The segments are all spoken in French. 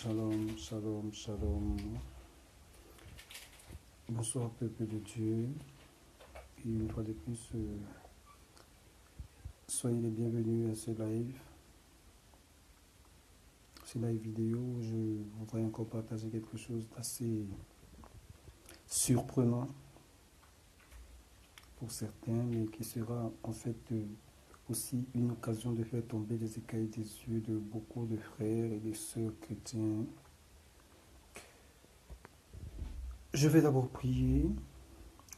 Shalom, shalom, shalom. Bonsoir, peuple de Dieu. Et une fois de plus, soyez les bienvenus à ce live. Ce live vidéo, je voudrais encore partager quelque chose d'assez surprenant pour certains, mais qui sera en fait aussi une occasion de faire tomber les écailles des yeux de beaucoup de frères et de sœurs chrétiens. Je vais d'abord prier.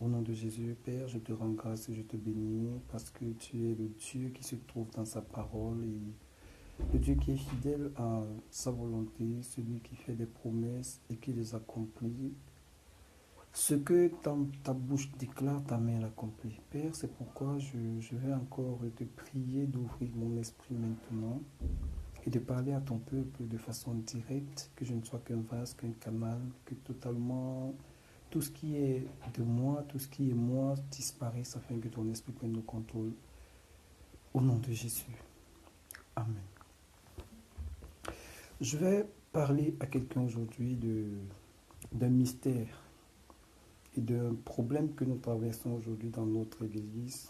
Au nom de Jésus, Père, je te rends grâce et je te bénis parce que tu es le Dieu qui se trouve dans sa parole et le Dieu qui est fidèle à sa volonté, celui qui fait des promesses et qui les accomplit. Ce que ta bouche déclare, ta main l'accomplit. Père, c'est pourquoi je vais encore te prier d'ouvrir mon esprit maintenant et de parler à ton peuple de façon directe, que je ne sois qu'un vase, qu'un canal, que totalement tout ce qui est de moi, tout ce qui est moi disparaisse afin que ton esprit prenne le contrôle. Au nom de Jésus. Amen. Je vais parler à quelqu'un aujourd'hui d'un mystère et d'un problème que nous traversons aujourd'hui dans notre église,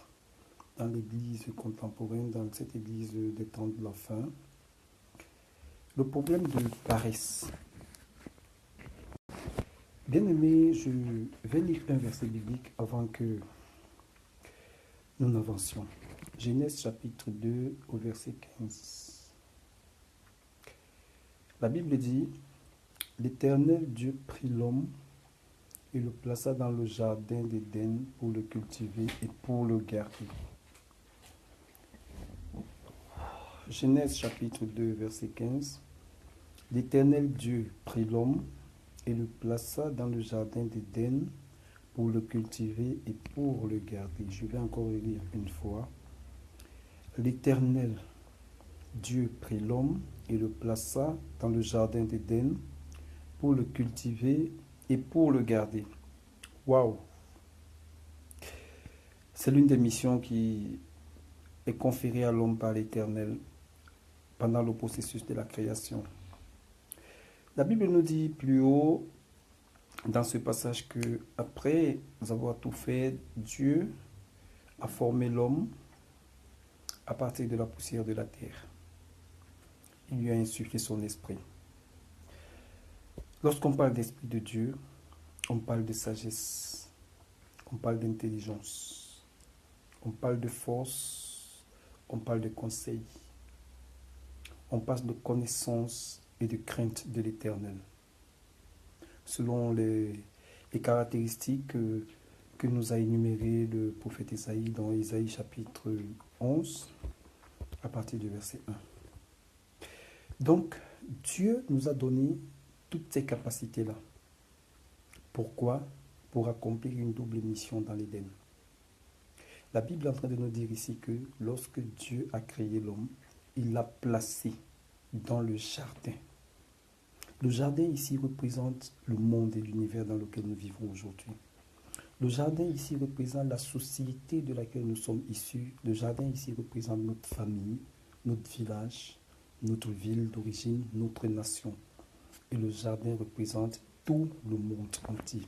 dans l'église contemporaine, dans cette église des temps de la fin. Le problème de paresse. Bien-aimés, je vais lire un verset biblique avant que nous n'avancions. Genèse chapitre 2 au verset 15. La Bible dit, « L'Éternel Dieu prit l'homme et le plaça dans le jardin d'Éden pour le cultiver et pour le garder. » Genèse chapitre 2 verset 15. « L'Éternel Dieu prit l'homme et le plaça dans le jardin d'Éden pour le cultiver et pour le garder. » Je vais encore le lire une fois. L'Éternel Dieu prit l'homme et le plaça dans le jardin d'Éden pour le cultiver et pour le garder. Waouh! C'est l'une des missions qui est conférée à l'homme par l'Éternel pendant le processus de la création. La Bible nous dit plus haut dans ce passage que après avoir tout fait, Dieu a formé l'homme à partir de la poussière de la terre. Il lui a insufflé son esprit. Lorsqu'on parle d'esprit de Dieu, on parle de sagesse, on parle d'intelligence, on parle de force, on parle de conseil, on parle de connaissance et de crainte de l'Éternel. Selon les caractéristiques que nous a énumérées le prophète Isaïe dans Isaïe chapitre 11, à partir du verset 1. Donc, Dieu nous a donné toutes ces capacités-là. Pourquoi? Pour accomplir une double mission dans l'Éden. La Bible est en train de nous dire ici que lorsque Dieu a créé l'homme, il l'a placé dans le jardin. Le jardin ici représente le monde et l'univers dans lequel nous vivons aujourd'hui. Le jardin ici représente la société de laquelle nous sommes issus. Le jardin ici représente notre famille, notre village, notre ville d'origine, notre nation. Et le jardin représente tout le monde entier.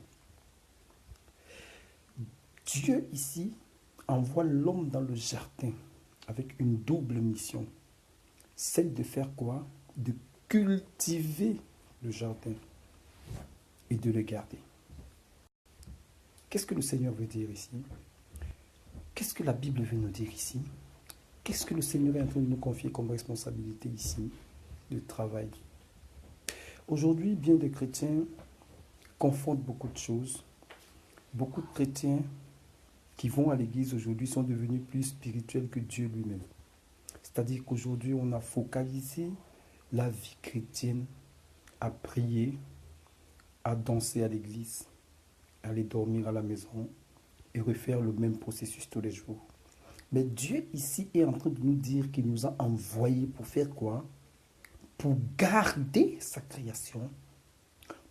Dieu ici envoie l'homme dans le jardin avec une double mission. Celle de faire quoi? De cultiver le jardin et de le garder. Qu'est-ce que le Seigneur veut dire ici? Qu'est-ce que la Bible veut nous dire ici? Qu'est-ce que le Seigneur est en train de nous confier comme responsabilité ici de travail? Aujourd'hui, bien des chrétiens confondent beaucoup de choses. Beaucoup de chrétiens qui vont à l'église aujourd'hui sont devenus plus spirituels que Dieu lui-même. C'est-à-dire qu'aujourd'hui, on a focalisé la vie chrétienne à prier, à danser à l'église, à aller dormir à la maison et refaire le même processus tous les jours. Mais Dieu ici est en train de nous dire qu'il nous a envoyés pour faire quoi? Pour garder sa création,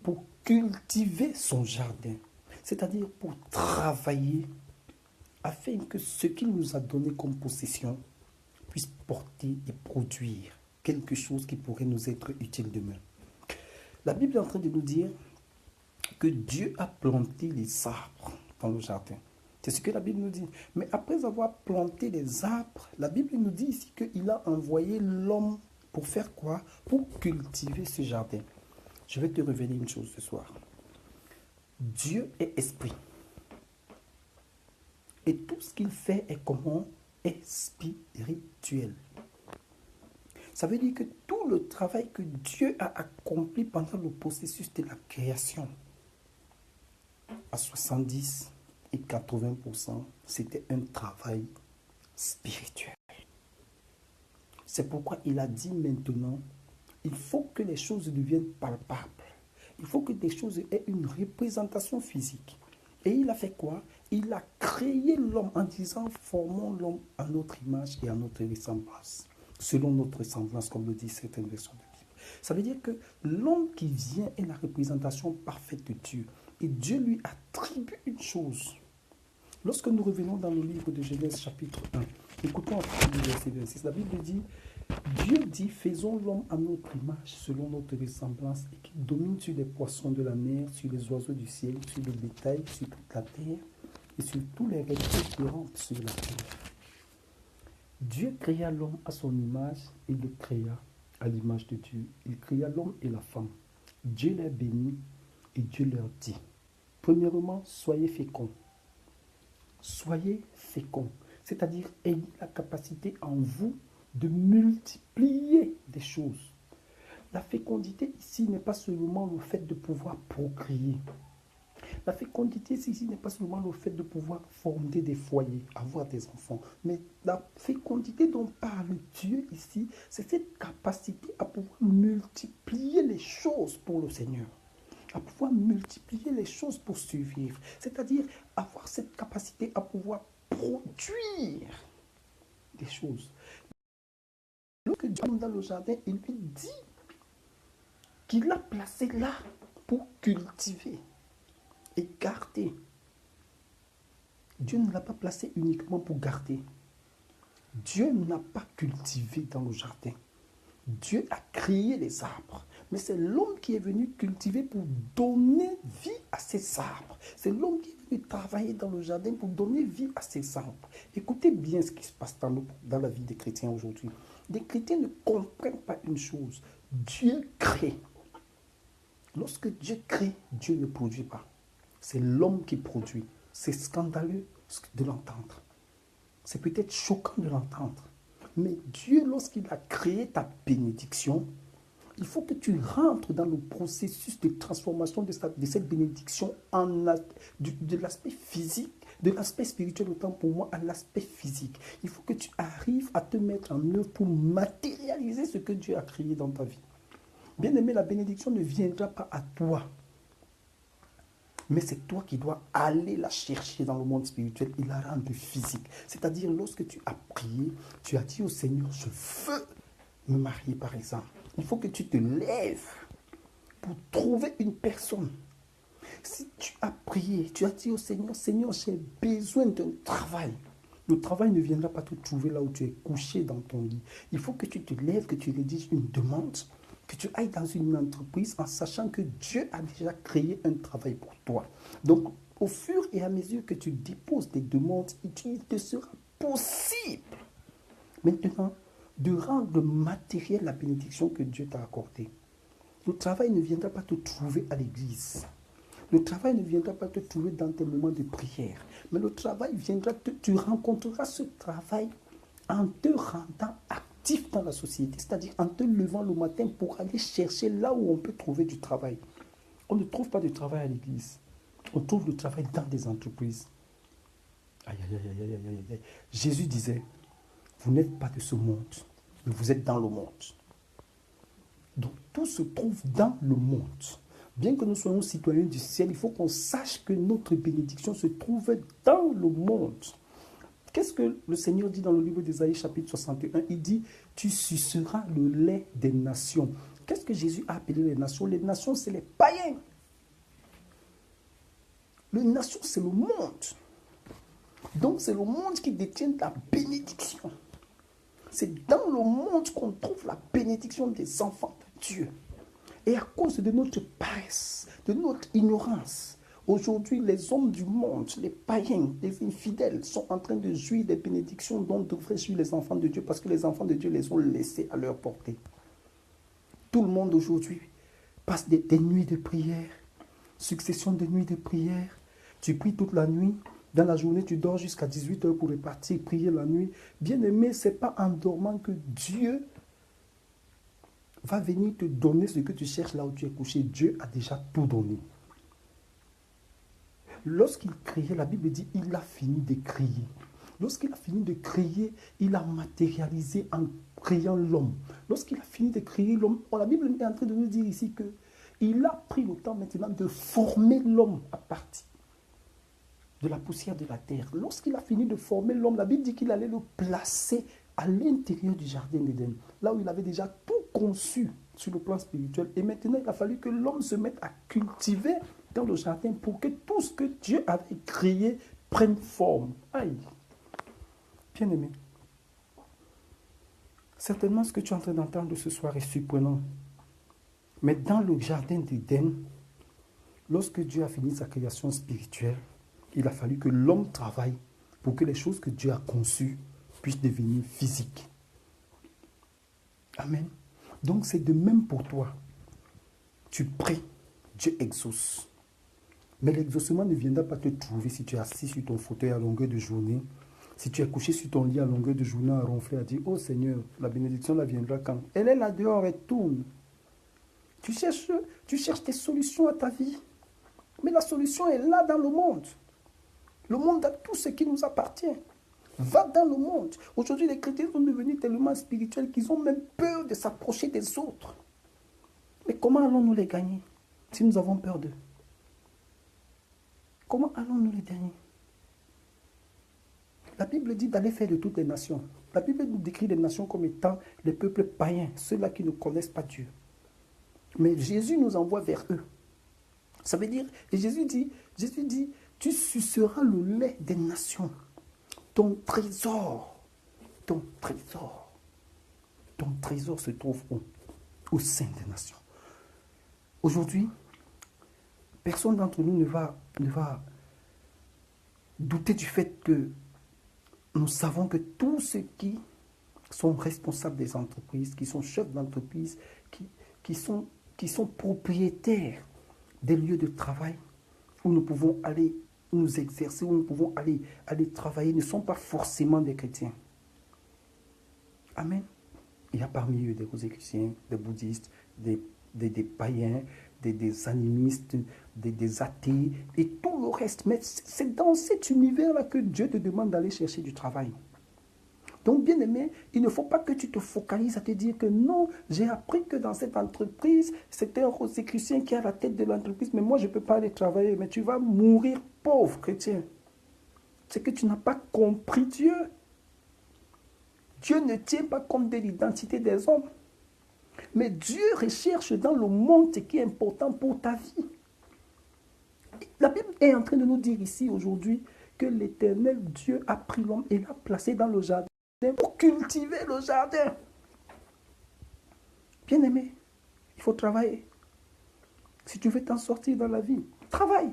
pour cultiver son jardin, c'est-à-dire pour travailler afin que ce qu'il nous a donné comme possession puisse porter et produire quelque chose qui pourrait nous être utile demain. La Bible est en train de nous dire que Dieu a planté les arbres dans le jardin. C'est ce que la Bible nous dit. Mais après avoir planté les arbres, la Bible nous dit ici qu'il a envoyé l'homme pour faire quoi? Pour cultiver ce jardin. Je vais te révéler une chose ce soir. Dieu est esprit. Et tout ce qu'il fait est comment? Est spirituel. Ça veut dire que tout le travail que Dieu a accompli pendant le processus de la création, à 70 et 80%, c'était un travail spirituel. C'est pourquoi il a dit maintenant, il faut que les choses deviennent palpables. Il faut que des choses aient une représentation physique. Et il a fait quoi? Il a créé l'homme en disant, formons l'homme à notre image et à notre ressemblance. Selon notre ressemblance, comme le dit certaines versions de Bible. Ça veut dire que l'homme qui vient est la représentation parfaite de Dieu. Et Dieu lui attribue une chose. Lorsque nous revenons dans le livre de Genèse chapitre 1, écoutons le verset 26, la Bible dit, Dieu dit, faisons l'homme à notre image, selon notre ressemblance, et qui domine sur les poissons de la mer, sur les oiseaux du ciel, sur le bétail, sur toute la terre, et sur tous les reptiles qui rampent sur la terre. Dieu créa l'homme à son image, et le créa à l'image de Dieu. Il créa l'homme et la femme. Dieu les bénit, et Dieu leur dit, premièrement, soyez féconds. Soyez féconds, c'est-à-dire ayez la capacité en vous de multiplier des choses. La fécondité ici n'est pas seulement le fait de pouvoir procréer. La fécondité ici n'est pas seulement le fait de pouvoir fonder des foyers, avoir des enfants. Mais la fécondité dont parle Dieu ici, c'est cette capacité à pouvoir multiplier les choses pour le Seigneur. À pouvoir multiplier les choses pour survivre. C'est-à-dire avoir cette capacité à pouvoir produire des choses. Lorsque Dieu est dans le jardin, il lui dit qu'il l'a placé là pour cultiver et garder. Dieu ne l'a pas placé uniquement pour garder. Dieu n'a pas cultivé dans le jardin. Dieu a créé les arbres. Mais c'est l'homme qui est venu cultiver pour donner vie à ces arbres. C'est l'homme qui est venu travailler dans le jardin pour donner vie à ces arbres. Écoutez bien ce qui se passe dans la vie des chrétiens aujourd'hui. Les chrétiens ne comprennent pas une chose. Dieu crée. Lorsque Dieu crée, Dieu ne produit pas. C'est l'homme qui produit. C'est scandaleux de l'entendre. C'est peut-être choquant de l'entendre. Mais Dieu, lorsqu'il a créé ta bénédiction, il faut que tu rentres dans le processus de transformation de cette bénédiction de l'aspect physique, de l'aspect spirituel autant pour moi à l'aspect physique. Il faut que tu arrives à te mettre en œuvre pour matérialiser ce que Dieu a créé dans ta vie. Bien aimé, la bénédiction ne viendra pas à toi. Mais c'est toi qui dois aller la chercher dans le monde spirituel et la rendre physique. C'est-à-dire, lorsque tu as prié, tu as dit au Seigneur, je veux me marier par exemple. Il faut que tu te lèves pour trouver une personne. Si tu as prié, tu as dit au Seigneur, Seigneur, j'ai besoin d'un travail. Le travail ne viendra pas te trouver là où tu es couché dans ton lit. Il faut que tu te lèves, que tu rédiges une demande, que tu ailles dans une entreprise en sachant que Dieu a déjà créé un travail pour toi. Donc, au fur et à mesure que tu déposes des demandes, il te sera possible maintenant de rendre matériel la bénédiction que Dieu t'a accordée. Le travail ne viendra pas te trouver à l'église. Le travail ne viendra pas te trouver dans tes moments de prière. Mais le travail viendra, tu rencontreras ce travail en te rendant actif dans la société. C'est-à-dire en te levant le matin pour aller chercher là où on peut trouver du travail. On ne trouve pas de travail à l'église. On trouve le travail dans des entreprises. Aïe, aïe, aïe, aïe, aïe, aïe. Jésus disait, vous n'êtes pas de ce monde, mais vous êtes dans le monde. Donc tout se trouve dans le monde. Bien que nous soyons citoyens du ciel, il faut qu'on sache que notre bénédiction se trouve dans le monde. Qu'est-ce que le Seigneur dit dans le livre d'Ésaïe chapitre 61? Il dit, tu suceras le lait des nations. Qu'est-ce que Jésus a appelé les nations? Les nations, c'est les païens. Les nations, c'est le monde. Donc c'est le monde qui détient la bénédiction. C'est dans le monde qu'on trouve la bénédiction des enfants de Dieu. Et à cause de notre paresse, de notre ignorance, aujourd'hui, les hommes du monde, les païens, les infidèles sont en train de jouir des bénédictions dont devraient jouir les enfants de Dieu parce que les enfants de Dieu les ont laissés à leur portée. Tout le monde aujourd'hui passe des nuits de prière, succession de nuits de prière. Tu pries toute la nuit. Dans la journée, tu dors jusqu'à 18 heures pour repartir prier la nuit. Bien-aimé, ce n'est pas en dormant que Dieu va venir te donner ce que tu cherches là où tu es couché. Dieu a déjà tout donné. Lorsqu'il criait, la Bible dit, il a fini de crier. Lorsqu'il a fini de crier, il a matérialisé en créant l'homme. Lorsqu'il a fini de créer l'homme, la Bible est en train de nous dire ici que il a pris le temps maintenant de former l'homme à partir de la poussière de la terre. Lorsqu'il a fini de former l'homme, la Bible dit qu'il allait le placer à l'intérieur du jardin d'Éden, là où il avait déjà tout conçu sur le plan spirituel. Et maintenant, il a fallu que l'homme se mette à cultiver dans le jardin pour que tout ce que Dieu avait créé prenne forme. Aïe! Bien-aimé, certainement ce que tu es en train d'entendre ce soir est surprenant. Mais dans le jardin d'Éden, lorsque Dieu a fini sa création spirituelle, il a fallu que l'homme travaille pour que les choses que Dieu a conçues puissent devenir physiques. Amen. Donc c'est de même pour toi. Tu pries, Dieu exauce. Mais l'exaucement ne viendra pas te trouver si tu es assis sur ton fauteuil à longueur de journée, si tu es couché sur ton lit à longueur de journée à ronfler, à dire, oh Seigneur, la bénédiction la viendra quand? Elle est là dehors, elle tourne. Tu cherches des solutions à ta vie. Mais la solution est là dans le monde. Le monde a tout ce qui nous appartient. Va dans le monde. Aujourd'hui, les chrétiens sont devenus tellement spirituels qu'ils ont même peur de s'approcher des autres. Mais comment allons-nous les gagner si nous avons peur d'eux? Comment allons-nous les gagner? La Bible dit d'aller faire de toutes les nations. La Bible nous décrit les nations comme étant les peuples païens, ceux-là qui ne connaissent pas Dieu. Mais Jésus nous envoie vers eux. Ça veut dire, et Jésus dit, tu suceras le lait des nations. Ton trésor se trouve où? Au sein des nations. Aujourd'hui, personne d'entre nous ne va douter du fait que nous savons que tous ceux qui sont responsables des entreprises, qui sont chefs d'entreprise, qui sont propriétaires des lieux de travail où nous pouvons aller nous exercer, où nous pouvons aller travailler, ne sont pas forcément des chrétiens. Amen. Il y a parmi eux des rosicruciens, des bouddhistes, des païens, des animistes, des athées et tout le reste. Mais c'est dans cet univers-là que Dieu te demande d'aller chercher du travail. Donc, bien aimé, il ne faut pas que tu te focalises à te dire que non, j'ai appris que dans cette entreprise, c'est un rosicrucien qui est à la tête de l'entreprise, mais moi, je ne peux pas aller travailler. Mais tu vas mourir pauvre, chrétien. C'est que tu n'as pas compris Dieu. Dieu ne tient pas compte de l'identité des hommes. Mais Dieu recherche dans le monde ce qui est important pour ta vie. La Bible est en train de nous dire ici aujourd'hui que l'Éternel Dieu a pris l'homme et l'a placé dans le jardin pour cultiver le jardin. Bien-aimé, il faut travailler. Si tu veux t'en sortir dans la vie, travaille,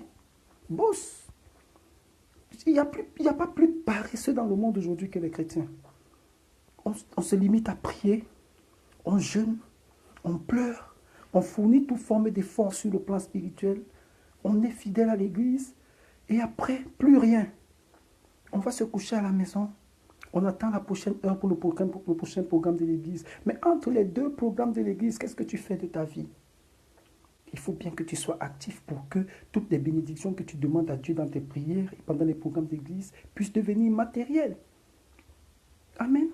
bosse. Il n'y a pas plus paresseux dans le monde aujourd'hui que les chrétiens. On se limite à prier, on jeûne, on pleure, on fournit toute forme d'effort sur le plan spirituel, on est fidèle à l'église, et après, plus rien. On va se coucher à la maison, on attend la prochaine heure pour le prochain programme de l'église. Mais entre les deux programmes de l'église, qu'est-ce que tu fais de ta vie? Il faut bien que tu sois actif pour que toutes les bénédictions que tu demandes à Dieu dans tes prières et pendant les programmes d'église puissent devenir matérielles. Amen.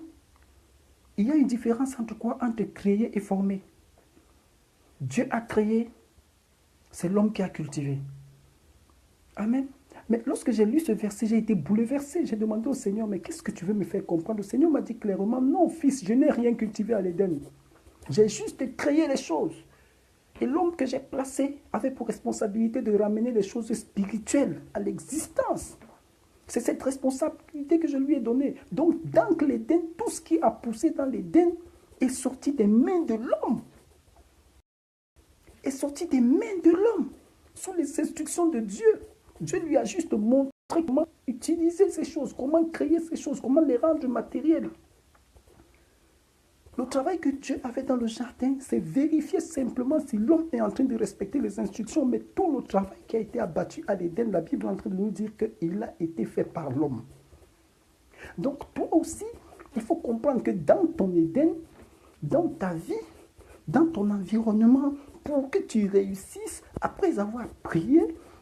Il y a une différence entre quoi? Entre créer et former. Dieu a créé, c'est l'homme qui a cultivé. Amen. Mais lorsque j'ai lu ce verset, j'ai été bouleversé. J'ai demandé au Seigneur, mais qu'est-ce que tu veux me faire comprendre? Le Seigneur m'a dit clairement, non fils, je n'ai rien cultivé à l'Éden. J'ai juste créé les choses. Et l'homme que j'ai placé avait pour responsabilité de ramener les choses spirituelles à l'existence. C'est cette responsabilité que je lui ai donnée. Donc, dans l'Éden, tout ce qui a poussé dans l'Éden est sorti des mains de l'homme. est sorti des mains de l'homme, sous les instructions de Dieu. Dieu lui a juste montré comment utiliser ces choses, comment créer ces choses, comment les rendre matérielles. Le travail que Dieu avait dans le jardin, c'est vérifier simplement si l'homme est en train de respecter les instructions, mais tout le travail qui a été abattu à l'Éden, la Bible est en train de nous dire qu'il a été fait par l'homme. Donc toi aussi, il faut comprendre que dans ton Éden, dans ta vie, dans ton environnement, pour que tu réussisses, après avoir prié,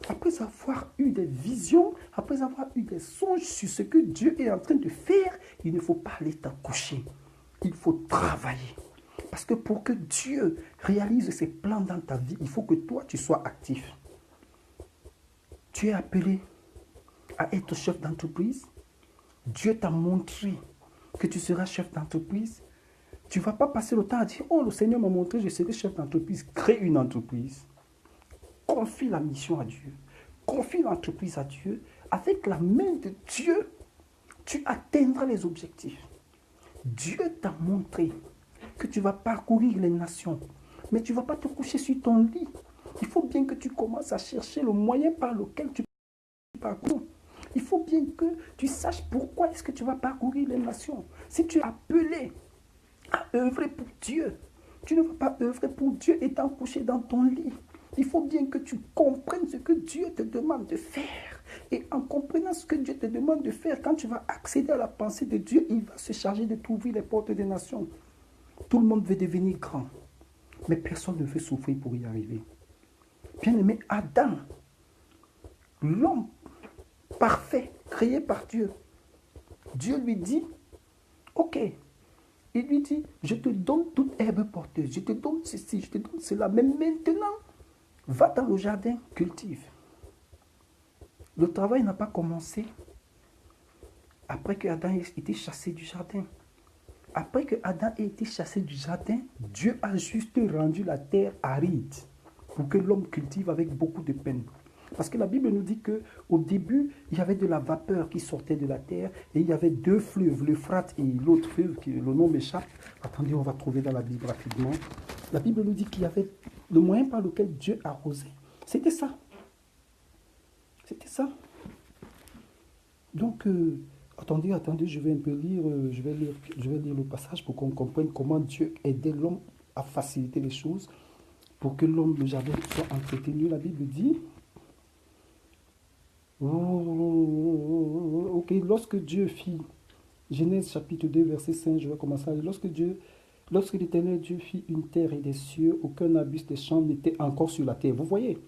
après avoir eu des visions, après avoir eu des songes sur ce que Dieu est en train de faire, il ne faut pas aller t'en coucher. Il faut travailler. Parce que pour que Dieu réalise ses plans dans ta vie, il faut que toi, tu sois actif. Tu es appelé à être chef d'entreprise. Dieu t'a montré que tu seras chef d'entreprise. Tu ne vas pas passer le temps à dire, oh, le Seigneur m'a montré, je serai chef d'entreprise. Crée une entreprise. Confie la mission à Dieu. Confie l'entreprise à Dieu. Avec la main de Dieu, tu atteindras les objectifs. Dieu t'a montré que tu vas parcourir les nations, mais tu ne vas pas te coucher sur ton lit. Il faut bien que tu commences à chercher le moyen par lequel tu parcours. Il faut bien que tu saches pourquoi est-ce que tu vas parcourir les nations. Si tu es appelé à œuvrer pour Dieu, tu ne vas pas œuvrer pour Dieu étant couché dans ton lit. Il faut bien que tu comprennes ce que Dieu te demande de faire. Et en comprenant ce que Dieu te demande de faire, quand tu vas accéder à la pensée de Dieu, il va se charger de t'ouvrir les portes des nations. Tout le monde veut devenir grand, mais personne ne veut souffrir pour y arriver. Bien-aimé, Adam, l'homme parfait, créé par Dieu, Dieu lui dit, ok, il lui dit, je te donne toute herbe porteuse, je te donne ceci, je te donne cela, mais maintenant, va dans le jardin, cultive. Le travail n'a pas commencé après que Adam ait été chassé du jardin. Après que Adam ait été chassé du jardin, Dieu a juste rendu la terre aride pour que l'homme cultive avec beaucoup de peine. Parce que la Bible nous dit qu'au début, il y avait de la vapeur qui sortait de la terre et il y avait deux fleuves, l'Euphrate et l'autre fleuve, le nom m'échappe. Attendez, on va trouver dans la Bible rapidement. La Bible nous dit qu'il y avait le moyen par lequel Dieu arrosait. C'était ça. C'était ça. Donc, attendez, je vais un peu lire, je vais lire le passage pour qu'on comprenne comment Dieu aidait l'homme à faciliter les choses, pour que l'homme, le jardin, soit entretenu. La Bible dit, ok, lorsque Dieu fit, Genèse chapitre 2, verset 5, je vais commencer à lire, lorsque l'Éternel Dieu fit une terre et des cieux, aucun arbuste des champs n'était encore sur la terre. Vous voyez,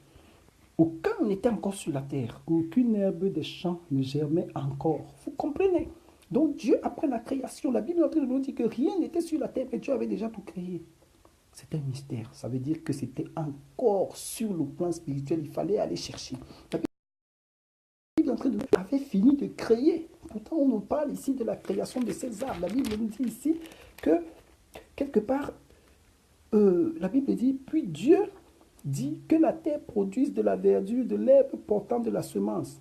aucun n'était encore sur la terre. Aucune herbe des champs ne germait encore. Vous comprenez? Donc Dieu, après la création, la Bible nous dit que rien n'était sur la terre, mais Dieu avait déjà tout créé. C'est un mystère. Ça veut dire que c'était encore sur le plan spirituel. Il fallait aller chercher. La Bible avait fini de créer. Pourtant, on nous parle ici de la création de ces arbres. La Bible nous dit ici que, quelque part, la Bible dit, puis Dieu dit que la terre produise de la verdure, de l'herbe portant de la semence.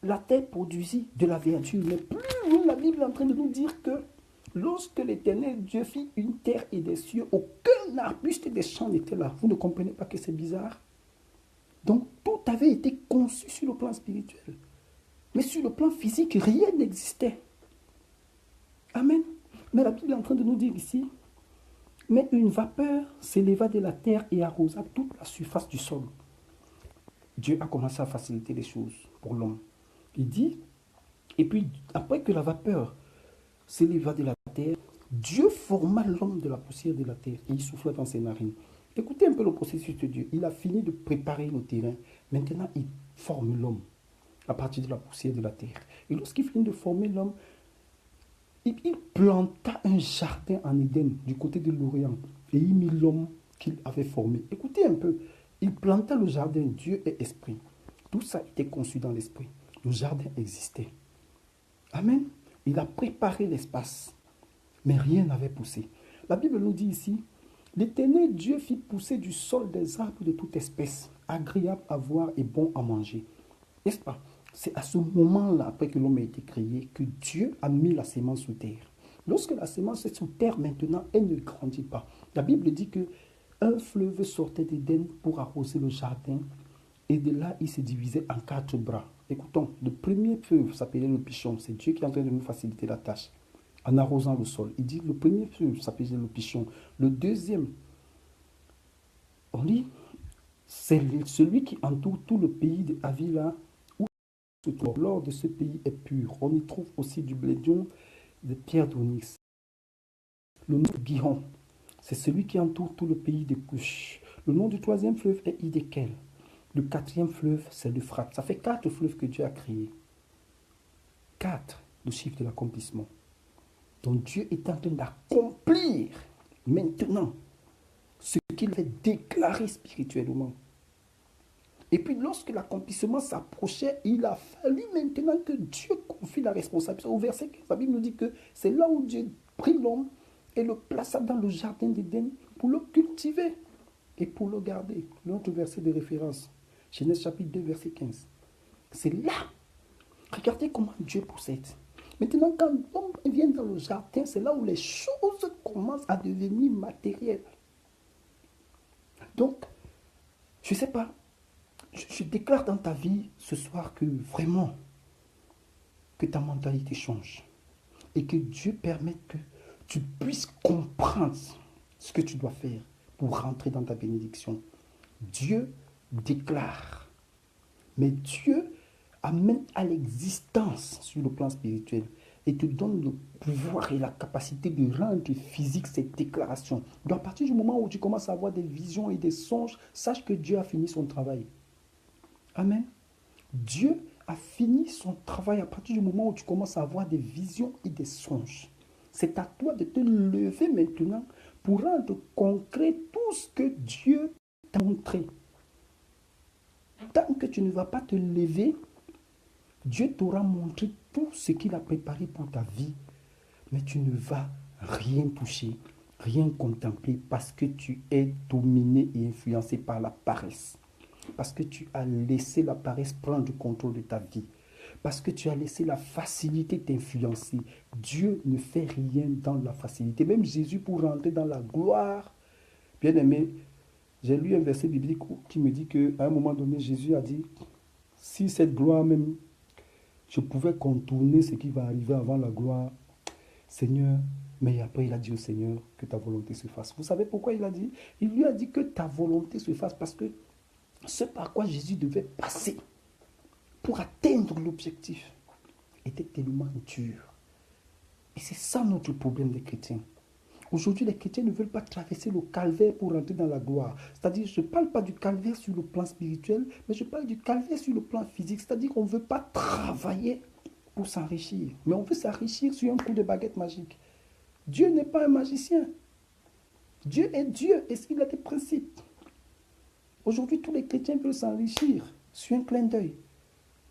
La terre produisit de la verdure. Mais plus loin, la Bible est en train de nous dire que lorsque l'Éternel Dieu fit une terre et des cieux, aucun arbuste des champs n'était là. Vous ne comprenez pas que c'est bizarre? Donc tout avait été conçu sur le plan spirituel. Mais sur le plan physique, rien n'existait. Amen. Mais la Bible est en train de nous dire ici, mais une vapeur s'éleva de la terre et arrosa toute la surface du sol. Dieu a commencé à faciliter les choses pour l'homme. Il dit, et puis après que la vapeur s'éleva de la terre, Dieu forma l'homme de la poussière de la terre et il souffla dans ses narines. Écoutez un peu le processus de Dieu. Il a fini de préparer le terrain. Maintenant, il forme l'homme à partir de la poussière de la terre. Et lorsqu'il finit de former l'homme, il planta un jardin en Éden, du côté de l'Orient, et il mit l'homme qu'il avait formé. Écoutez un peu, il planta le jardin, Dieu est esprit. Tout ça était conçu dans l'esprit. Le jardin existait. Amen. Il a préparé l'espace, mais rien n'avait poussé. La Bible nous dit ici, l'Éternel Dieu fit pousser du sol des arbres de toute espèce, agréables à voir et bons à manger. N'est-ce pas? C'est à ce moment-là, après que l'homme a été créé, que Dieu a mis la sémence sous terre. Lorsque la sémence est sous terre, maintenant, elle ne grandit pas. La Bible dit que Un fleuve sortait d'Éden pour arroser le jardin, et de là, il se divisait en 4 bras. Écoutons, le premier fleuve s'appelait le Pichon. C'est Dieu qui est en train de nous faciliter la tâche en arrosant le sol. Il dit le premier fleuve s'appelait le Pichon. Le deuxième, on dit, c'est celui qui entoure tout le pays de Havila, où l'or de ce pays est pur. On y trouve aussi du blédion, des pierres d'onyx. Le nom de Gihon, c'est celui qui entoure tout le pays de Cush. Le nom du troisième fleuve est Hiddekel. Le quatrième fleuve, c'est l'Euphrate. Ça fait 4 fleuves que Dieu a créés. 4, le chiffre de l'accomplissement. Donc Dieu est en train d'accomplir maintenant ce qu'il avait déclaré spirituellement. Et puis lorsque l'accomplissement s'approchait, il a fallu maintenant que Dieu confie la responsabilité. Au verset 15, la Bible nous dit que c'est là où Dieu prit l'homme et le plaça dans le jardin d'Éden pour le cultiver et pour le garder. L'autre verset de référence, Genèse chapitre 2, verset 15. C'est là. Regardez comment Dieu procède. Maintenant, quand l'homme vient dans le jardin, c'est là où les choses commencent à devenir matérielles. Donc, je ne sais pas, je déclare dans ta vie ce soir que vraiment, que ta mentalité change. Et que Dieu permette que tu puisses comprendre ce que tu dois faire pour rentrer dans ta bénédiction. Dieu déclare. Mais Dieu amène à l'existence sur le plan spirituel et te donne le pouvoir et la capacité de rendre physique cette déclaration. Donc à partir du moment où tu commences à avoir des visions et des songes, sache que Dieu a fini son travail. Amen. Dieu a fini son travail à partir du moment où tu commences à avoir des visions et des songes. C'est à toi de te lever maintenant pour rendre concret tout ce que Dieu t'a montré. Tant que tu ne vas pas te lever, Dieu t'aura montré tout ce qu'il a préparé pour ta vie, mais tu ne vas rien toucher, rien contempler parce que tu es dominé et influencé par la paresse. Parce que tu as laissé la paresse prendre le contrôle de ta vie. Parce que tu as laissé la facilité t'influencer. Dieu ne fait rien dans la facilité. Même Jésus, pour rentrer dans la gloire, bien aimé, j'ai lu un verset biblique qui me dit qu'à un moment donné, Jésus a dit, si cette gloire même, je pouvais contourner ce qui va arriver avant la gloire, Seigneur, mais après il a dit au Seigneur que ta volonté se fasse. Vous savez pourquoi il a dit? Il lui a dit que ta volonté se fasse parce que ce par quoi Jésus devait passer pour atteindre l'objectif était tellement dur. Et c'est ça notre problème des chrétiens. Aujourd'hui, les chrétiens ne veulent pas traverser le calvaire pour rentrer dans la gloire. C'est-à-dire, je ne parle pas du calvaire sur le plan spirituel, mais je parle du calvaire sur le plan physique. C'est-à-dire qu'on ne veut pas travailler pour s'enrichir, mais on veut s'enrichir sur un coup de baguette magique. Dieu n'est pas un magicien. Dieu est Dieu et il a des principes. Aujourd'hui, tous les chrétiens veulent s'enrichir sur un clin d'œil.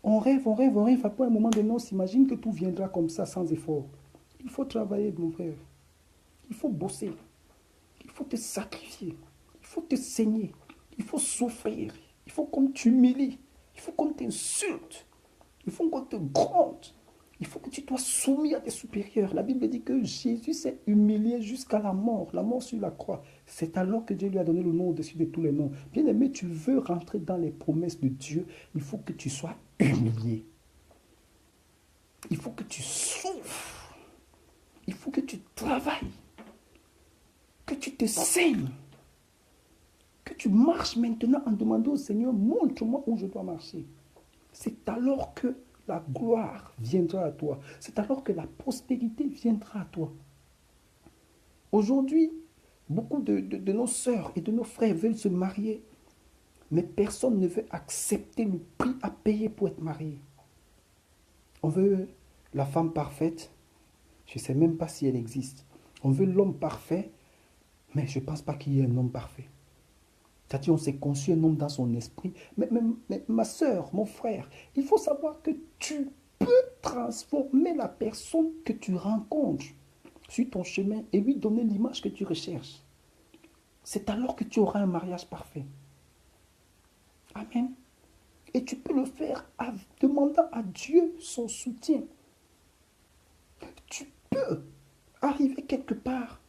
On rêve, on rêve, on rêve. Après un moment donné, on s'imagine que tout viendra comme ça, sans effort. Il faut travailler, mon frère. Il faut bosser. Il faut te sacrifier. Il faut te saigner. Il faut souffrir. Il faut qu'on t'humilie. Il faut qu'on t'insulte. Il faut qu'on te gronde. Il faut que tu sois soumis à tes supérieurs. La Bible dit que Jésus s'est humilié jusqu'à la mort sur la croix. C'est alors que Dieu lui a donné le nom au-dessus de tous les noms. Bien-aimé, tu veux rentrer dans les promesses de Dieu, il faut que tu sois humilié. Il faut que tu souffres. Il faut que tu travailles. Que tu te saignes. Que tu marches maintenant en demandant au Seigneur, montre-moi où je dois marcher. C'est alors que la gloire viendra à toi. C'est alors que la prospérité viendra à toi. Aujourd'hui, beaucoup de nos sœurs et de nos frères veulent se marier, mais personne ne veut accepter le prix à payer pour être marié. On veut la femme parfaite, je ne sais même pas si elle existe. On veut l'homme parfait, mais je ne pense pas qu'il y ait un homme parfait. C'est-à-dire, on s'est conçu un homme dans son esprit. Mais ma soeur, mon frère, il faut savoir que tu peux transformer la personne que tu rencontres sur ton chemin et lui donner l'image que tu recherches. C'est alors que tu auras un mariage parfait. Amen. Et tu peux le faire en demandant à Dieu son soutien. Tu peux arriver quelque part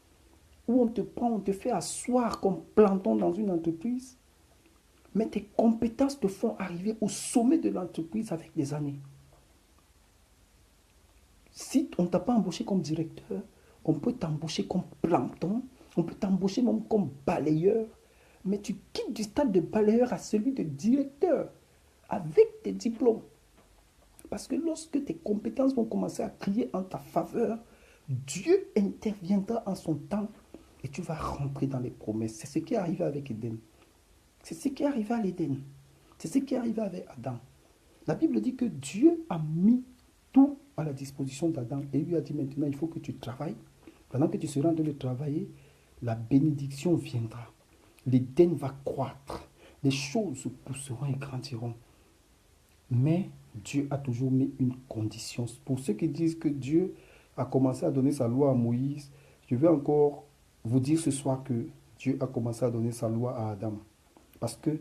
où on te prend, on te fait asseoir comme planton dans une entreprise, mais tes compétences te font arriver au sommet de l'entreprise avec des années. Si on ne t'a pas embauché comme directeur, on peut t'embaucher comme planton, on peut t'embaucher même comme balayeur, mais tu quittes du stade de balayeur à celui de directeur avec tes diplômes. Parce que lorsque tes compétences vont commencer à crier en ta faveur, Dieu interviendra en son temps et tu vas rentrer dans les promesses. C'est ce qui est arrivé avec Éden. C'est ce qui est arrivé à l'Éden. C'est ce qui est arrivé avec Adam. La Bible dit que Dieu a mis tout à la disposition d'Adam et lui a dit maintenant il faut que tu travailles. Pendant que tu seras en train de travailler, la bénédiction viendra. L'Éden va croître. Les choses pousseront et grandiront. Mais Dieu a toujours mis une condition. Pour ceux qui disent que Dieu a commencé à donner sa loi à Moïse, je vais encore vous dire ce soir que Dieu a commencé à donner sa loi à Adam. Parce que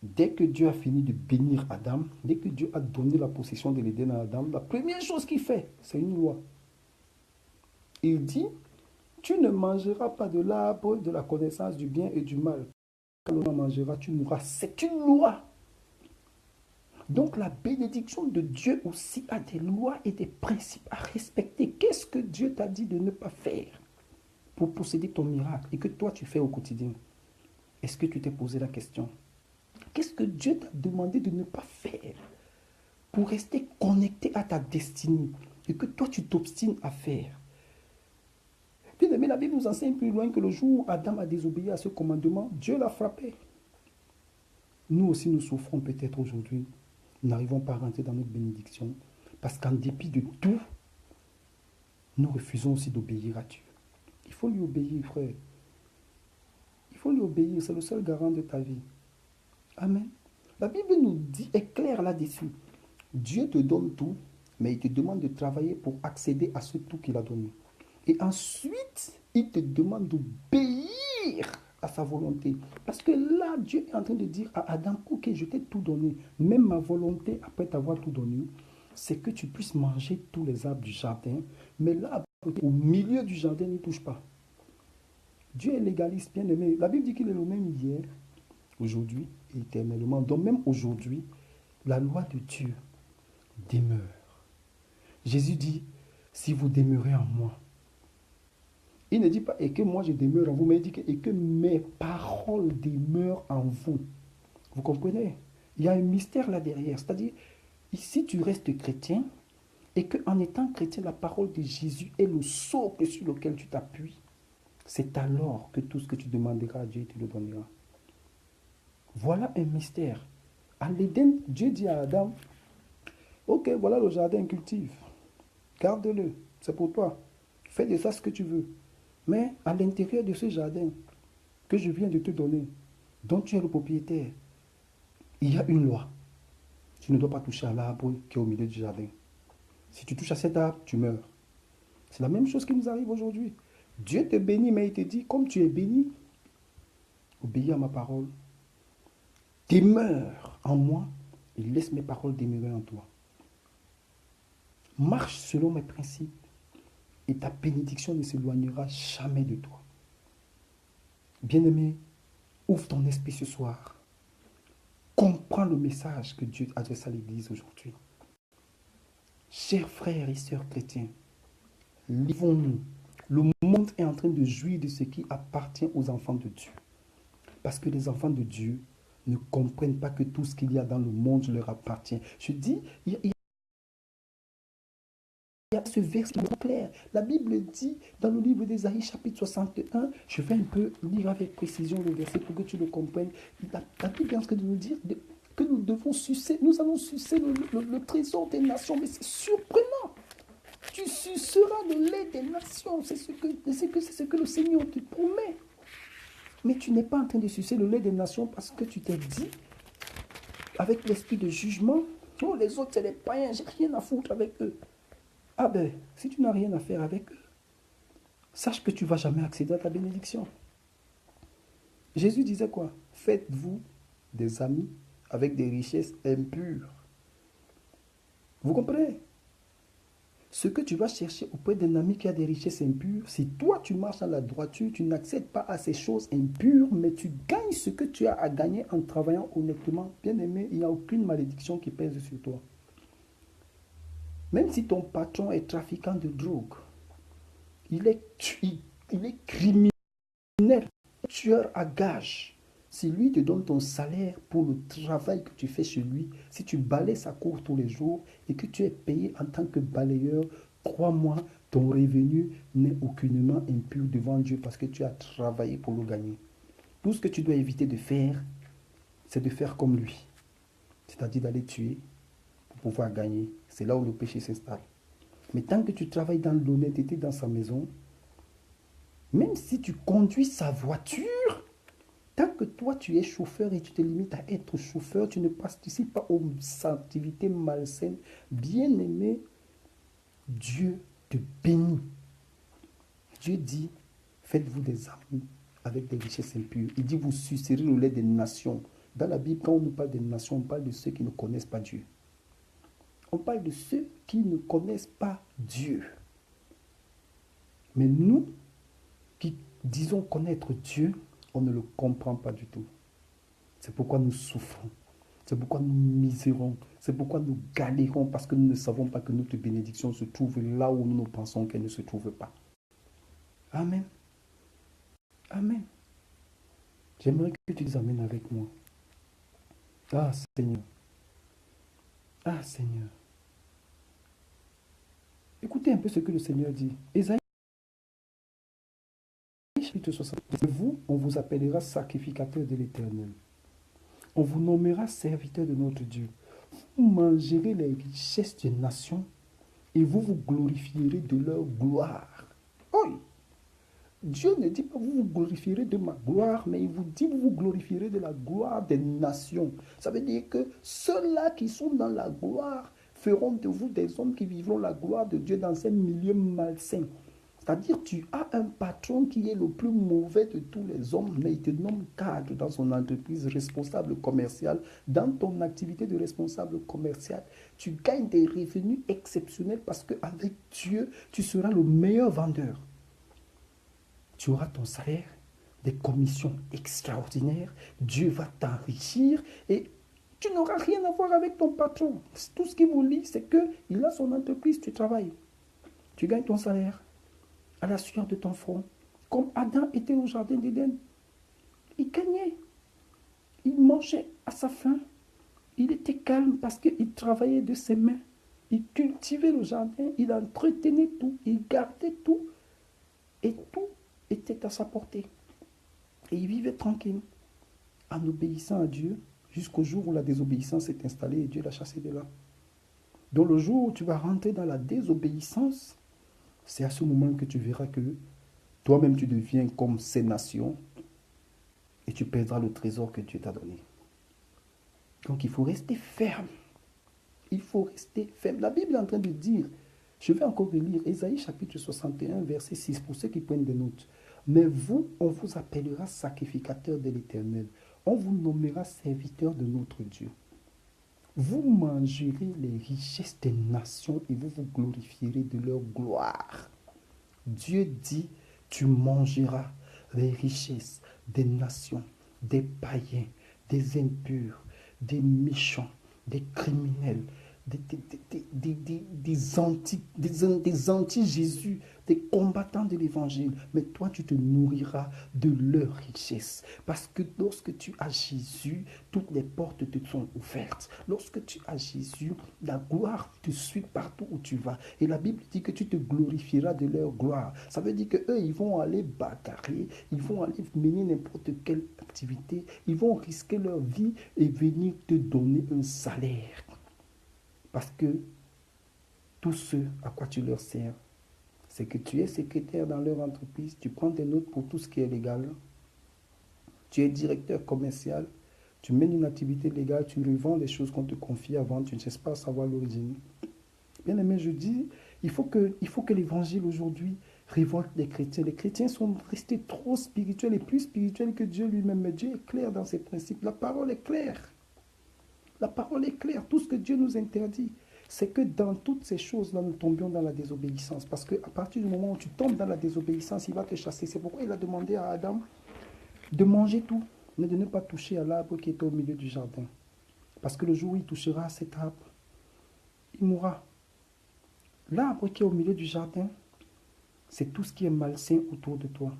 dès que Dieu a fini de bénir Adam, dès que Dieu a donné la possession de l'Éden à Adam, la première chose qu'il fait, c'est une loi. Il dit, tu ne mangeras pas de l'arbre de la connaissance du bien et du mal. Quand l'on mangera, tu mourras. C'est une loi. Donc la bénédiction de Dieu aussi a des lois et des principes à respecter. Qu'est-ce que Dieu t'a dit de ne pas faire pour posséder ton miracle et que toi tu fais au quotidien? Est-ce que tu t'es posé la question? Qu'est-ce que Dieu t'a demandé de ne pas faire pour rester connecté à ta destinée et que toi tu t'obstines à faire? Bien aimé, la Bible nous enseigne plus loin que le jour où Adam a désobéi à ce commandement, Dieu l'a frappé. Nous aussi nous souffrons peut-être aujourd'hui. Nous n'arrivons pas à rentrer dans notre bénédiction parce qu'en dépit de tout, nous refusons aussi d'obéir à Dieu. Il faut lui obéir, frère. Il faut lui obéir, c'est le seul garant de ta vie. Amen. La Bible nous dit, est claire là-dessus. Dieu te donne tout, mais il te demande de travailler pour accéder à ce tout qu'il a donné. Et ensuite, il te demande d'obéir à sa volonté. Parce que là, Dieu est en train de dire à Adam, ok, je t'ai tout donné. Même ma volonté, après t'avoir tout donné, c'est que tu puisses manger tous les arbres du jardin. Mais là, au milieu du jardin, ne touche pas. Dieu est légaliste, bien aimé. La Bible dit qu'il est le même hier, aujourd'hui et éternellement. Donc même aujourd'hui, la loi de Dieu demeure. Jésus dit, si vous demeurez en moi, il ne dit pas et que moi je demeure en vous, mais il dit que, et que mes paroles demeurent en vous. Vous comprenez? Il y a un mystère là derrière. C'est-à-dire, si tu restes chrétien, et qu'en étant chrétien, la parole de Jésus est le socle sur lequel tu t'appuies, c'est alors que tout ce que tu demanderas à Dieu, il te le donnera. Voilà un mystère. À l'Éden, Dieu dit à Adam, ok, voilà le jardin, cultive. Garde-le, c'est pour toi. Fais de ça ce que tu veux. Mais à l'intérieur de ce jardin que je viens de te donner, dont tu es le propriétaire, il y a une loi. Tu ne dois pas toucher à l'arbre qui est au milieu du jardin. Si tu touches à cet arbre, tu meurs. C'est la même chose qui nous arrive aujourd'hui. Dieu te bénit, mais il te dit, comme tu es béni, obéis à ma parole. Demeure en moi et laisse mes paroles demeurer en toi. Marche selon mes principes et ta bénédiction ne s'éloignera jamais de toi. Bien-aimé, ouvre ton esprit ce soir. Comprends le message que Dieu adresse à l'Église aujourd'hui. Chers frères et sœurs chrétiens, livrons-nous. Le monde est en train de jouir de ce qui appartient aux enfants de Dieu. Parce que les enfants de Dieu ne comprennent pas que tout ce qu'il y a dans le monde leur appartient. Je dis, il y a ce verset qui est clair. La Bible dit dans le livre d'Ésaïe chapitre 61, je vais un peu lire avec précision le verset pour que tu le comprennes. La Bible est en train de nous dire que nous devons sucer, nous allons sucer le trésor des nations, mais c'est surprenant. Tu suceras le lait des nations, c'est ce que le Seigneur te promet. Mais tu n'es pas en train de sucer le lait des nations parce que tu t'es dit, avec l'esprit de jugement, oh les autres c'est les païens, j'ai rien à foutre avec eux. Ah ben, si tu n'as rien à faire avec eux, sache que tu ne vas jamais accéder à ta bénédiction. Jésus disait quoi? Faites-vous des amis avec des richesses impures. Vous comprenez? Ce que tu vas chercher auprès d'un ami qui a des richesses impures, si toi tu marches dans la droiture, tu n'accèdes pas à ces choses impures, mais tu gagnes ce que tu as à gagner en travaillant honnêtement, bien aimé, il n'y a aucune malédiction qui pèse sur toi. Même si ton patron est trafiquant de drogue, il est, il est criminel, tueur à gage. Si lui te donne ton salaire pour le travail que tu fais chez lui, si tu balayes sa cour tous les jours et que tu es payé en tant que balayeur, crois-moi, ton revenu n'est aucunement impur devant Dieu parce que tu as travaillé pour le gagner. Tout ce que tu dois éviter de faire, c'est de faire comme lui. C'est-à-dire d'aller tuer pour pouvoir gagner. C'est là où le péché s'installe. Mais tant que tu travailles dans l'honnêteté dans sa maison, même si tu conduis sa voiture, tant que toi tu es chauffeur et tu te limites à être chauffeur, tu ne participes pas aux activités malsaines, bien aimé, Dieu te bénit. Dieu dit, faites-vous des amis avec des richesses impures. Il dit, vous sucerez le lait des nations. Dans la Bible, quand on nous parle des nations, on parle de ceux qui ne connaissent pas Dieu. On parle de ceux qui ne connaissent pas Dieu. Mais nous, qui disons connaître Dieu, on ne le comprend pas du tout. C'est pourquoi nous souffrons. C'est pourquoi nous misérons. C'est pourquoi nous galérons parce que nous ne savons pas que notre bénédiction se trouve là où nous pensons qu'elle ne se trouve pas. Amen. Amen. J'aimerais que tu dises Amen avec moi. Ah Seigneur. Ah Seigneur. Écoutez un peu ce que le Seigneur dit. Ésaïe chapitre 60. Vous, on vous appellera sacrificateur de l'Éternel. On vous nommera serviteur de notre Dieu. Vous mangerez les richesses des nations et vous vous glorifierez de leur gloire. Oui. Dieu ne dit pas vous vous glorifierez de ma gloire, mais il vous dit vous vous glorifierez de la gloire des nations. Ça veut dire que ceux-là qui sont dans la gloire feront de vous des hommes qui vivront la gloire de Dieu dans un milieu malsain. C'est-à-dire tu as un patron qui est le plus mauvais de tous les hommes, mais il te nomme cadre dans son entreprise, responsable commercial. Dans ton activité de responsable commercial, tu gagnes des revenus exceptionnels parce qu'avec Dieu, tu seras le meilleur vendeur. Tu auras ton salaire, des commissions extraordinaires, Dieu va t'enrichir et tu n'auras rien à voir avec ton patron. Tout ce qui vous lie, c'est qu'il a son entreprise, tu travailles. Tu gagnes ton salaire à la sueur de ton front, comme Adam était au jardin d'Éden. Il gagnait, il mangeait à sa faim, il était calme parce qu'il travaillait de ses mains. Il cultivait le jardin, il entretenait tout, il gardait tout et tout était à sa portée. Et il vivait tranquille, en obéissant à Dieu, jusqu'au jour où la désobéissance s'est installée et Dieu l'a chassé de là. Donc le jour où tu vas rentrer dans la désobéissance, c'est à ce moment que tu verras que toi-même tu deviens comme ces nations et tu perdras le trésor que Dieu t'a donné. Donc il faut rester ferme. Il faut rester ferme. La Bible est en train de dire, je vais encore relire Ésaïe chapitre 61, verset 6, pour ceux qui prennent des notes. Mais vous, on vous appellera sacrificateur de l'Éternel. On vous nommera serviteur de notre Dieu. Vous mangerez les richesses des nations et vous vous glorifierez de leur gloire. Dieu dit, tu mangeras les richesses des nations, des païens, des impurs, des méchants, des criminels, des anti-Jésus, des combattants de l'évangile. Mais toi, tu te nourriras de leurs richesses. Parce que lorsque tu as Jésus, toutes les portes te sont ouvertes. Lorsque tu as Jésus, la gloire te suit partout où tu vas. Et la Bible dit que tu te glorifieras de leur gloire. Ça veut dire qu'eux, ils vont aller bagarrer, ils vont aller mener n'importe quelle activité, ils vont risquer leur vie et venir te donner un salaire. Parce que tout ce à quoi tu leur sers, c'est que tu es secrétaire dans leur entreprise, tu prends des notes pour tout ce qui est légal, tu es directeur commercial, tu mènes une activité légale, tu revends les choses qu'on te confie avant, tu ne cesses pas à savoir l'origine. Bien aimé, je dis, il faut que l'évangile aujourd'hui révolte les chrétiens. Les chrétiens sont restés trop spirituels et plus spirituels que Dieu lui-même. Mais Dieu est clair dans ses principes. La parole est claire. La parole est claire. Tout ce que Dieu nous interdit. c'est que dans toutes ces choses-là, nous tombions dans la désobéissance. Parce qu'à partir du moment où tu tombes dans la désobéissance, il va te chasser. C'est pourquoi il a demandé à Adam de manger tout, mais de ne pas toucher à l'arbre qui était au milieu du jardin. Parce que le jour où il touchera à cet arbre, il mourra. L'arbre qui est au milieu du jardin, c'est tout ce qui est malsain autour de toi.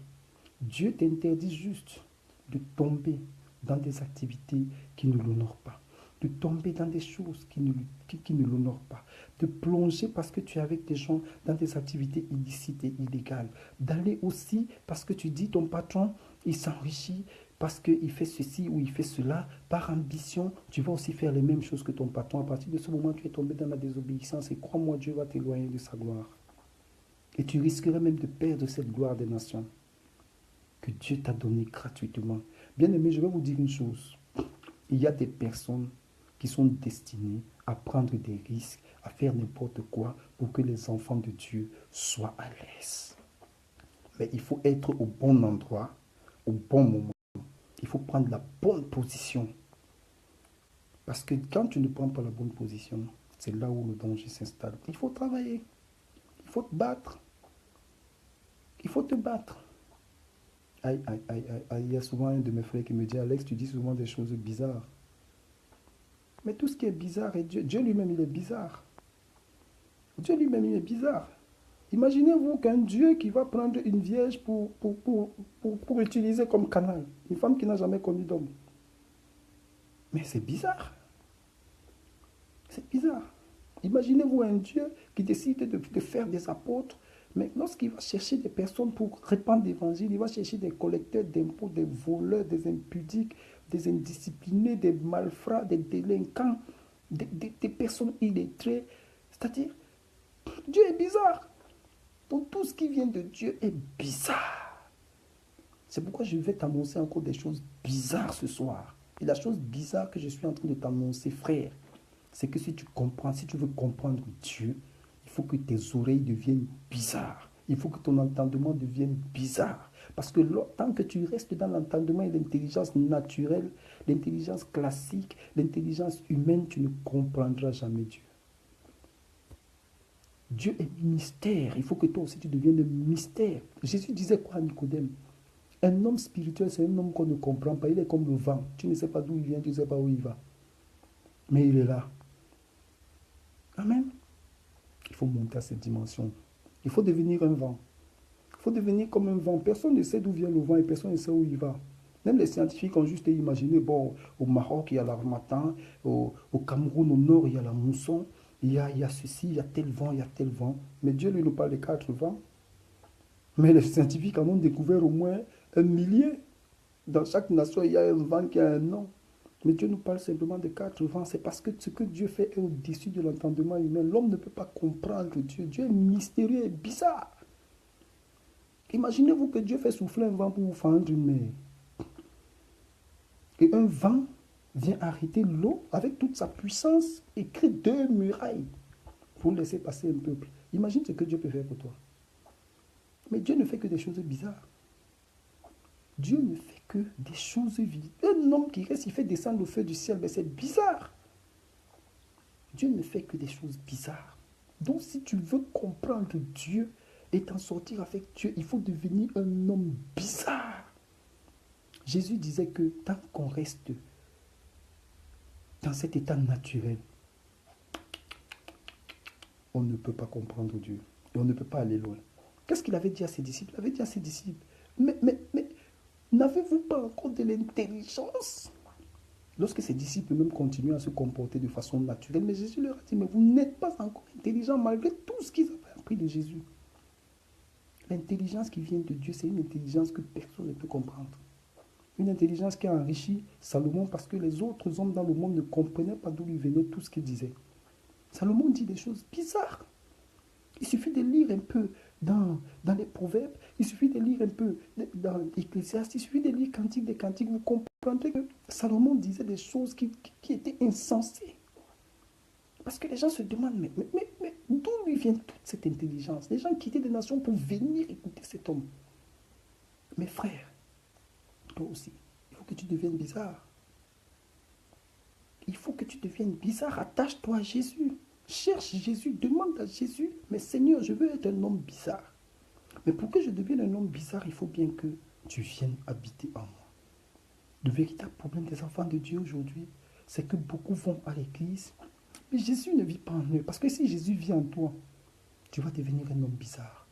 Dieu t'interdit juste de tomber dans des activités qui ne l'honorent pas, de tomber dans des choses qui ne l'honorent pas, de plonger parce que tu es avec des gens dans des activités illicites et illégales, d'aller aussi parce que tu dis ton patron, il s'enrichit parce qu'il fait ceci ou il fait cela, par ambition, tu vas aussi faire les mêmes choses que ton patron. À partir de ce moment, tu es tombé dans la désobéissance et crois-moi, Dieu va t'éloigner de sa gloire. Et tu risquerais même de perdre cette gloire des nations que Dieu t'a donnée gratuitement. Bien aimé, je vais vous dire une chose. Il y a des personnes qui sont destinées à prendre des risques, à faire n'importe quoi pour que les enfants de Dieu soient à l'aise. Mais il faut être au bon endroit, au bon moment. Il faut prendre la bonne position. Parce que quand tu ne prends pas la bonne position, c'est là où le danger s'installe. Il faut travailler. Il faut te battre. Il faut te battre. Aïe, aïe, aïe, aïe, aïe. Il y a souvent un de mes frères qui me dit, Alex, tu dis souvent des choses bizarres. Mais tout ce qui est bizarre, et Dieu lui-même, il est bizarre. Dieu lui-même, il est bizarre. Imaginez-vous qu'un Dieu qui va prendre une vierge pour utiliser comme canal. Une femme qui n'a jamais connu d'homme. Mais c'est bizarre. C'est bizarre. Imaginez-vous un Dieu qui décide de faire des apôtres, mais lorsqu'il va chercher des personnes pour répandre l'évangile, il va chercher des collecteurs d'impôts, des voleurs, des impudiques, des indisciplinés, des malfrats, des délinquants, des personnes illettrées. C'est-à-dire, Dieu est bizarre. Donc tout ce qui vient de Dieu est bizarre. C'est pourquoi je vais t'annoncer encore des choses bizarres ce soir. Et la chose bizarre que je suis en train de t'annoncer, frère, c'est que si tu comprends, si tu veux comprendre Dieu, il faut que tes oreilles deviennent bizarres. Il faut que ton entendement devienne bizarre. Parce que tant que tu restes dans l'entendement et l'intelligence naturelle, l'intelligence classique, l'intelligence humaine, tu ne comprendras jamais Dieu. Dieu est mystère. Il faut que toi aussi tu deviennes mystère. Jésus disait quoi à Nicodème? Un homme spirituel, c'est un homme qu'on ne comprend pas. Il est comme le vent. Tu ne sais pas d'où il vient, tu ne sais pas où il va. Mais il est là. Amen. Il faut monter à cette dimension. Il faut devenir un vent. Il faut devenir comme un vent. Personne ne sait d'où vient le vent et personne ne sait où il va. Même les scientifiques ont juste imaginé, bon, au Maroc, il y a l'harmattan, au Cameroun, au nord, il y a la mousson, il y a ceci, il y a tel vent, il y a tel vent. Mais Dieu lui nous parle des 4 vents. Mais les scientifiques en ont découvert au moins 1 millier. Dans chaque nation, il y a un vent qui a un nom. Mais Dieu nous parle simplement de 4 vents. C'est parce que ce que Dieu fait est au-dessus de l'entendement humain. L'homme ne peut pas comprendre Dieu. Dieu est mystérieux et bizarre. Imaginez-vous que Dieu fait souffler un vent pour vous fendre une mer. Et un vent vient arrêter l'eau avec toute sa puissance et crée 2 murailles pour laisser passer un peuple. Imagine ce que Dieu peut faire pour toi. Mais Dieu ne fait que des choses bizarres. Dieu ne fait que des choses vides. Un homme qui reste, il fait descendre le feu du ciel, mais c'est bizarre. Dieu ne fait que des choses bizarres. Donc si tu veux comprendre Dieu et t'en sortir avec Dieu, il faut devenir un homme bizarre. Jésus disait que tant qu'on reste dans cet état naturel, on ne peut pas comprendre Dieu. Et on ne peut pas aller loin. Qu'est-ce qu'il avait dit à ses disciples? Il avait dit à ses disciples, mais n'avez-vous pas encore de l'intelligence? Lorsque ses disciples même continuent à se comporter de façon naturelle, mais Jésus leur a dit, mais vous n'êtes pas encore intelligents malgré tout ce qu'ils avaient appris de Jésus. L'intelligence qui vient de Dieu, c'est une intelligence que personne ne peut comprendre. Une intelligence qui a enrichi Salomon parce que les autres hommes dans le monde ne comprenaient pas d'où lui venait tout ce qu'il disait. Salomon dit des choses bizarres. Il suffit de lire un peu dans les Proverbes, il suffit de lire un peu dans l'Ecclésiaste, il suffit de lire Cantique des Cantiques, vous comprendrez que Salomon disait des choses qui étaient insensées. Parce que les gens se demandent, mais d'où lui vient toute cette intelligence? Les gens quittaient des nations pour venir écouter cet homme. Mes frères, toi aussi, il faut que tu deviennes bizarre. Il faut que tu deviennes bizarre, attache-toi à Jésus. Cherche Jésus, demande à Jésus, mais Seigneur, je veux être un homme bizarre. Mais pour que je devienne un homme bizarre, il faut bien que tu viennes habiter en moi. Le véritable problème des enfants de Dieu aujourd'hui, c'est que beaucoup vont à l'église, mais Jésus ne vit pas en eux. Parce que si Jésus vit en toi, tu vas devenir un homme bizarre.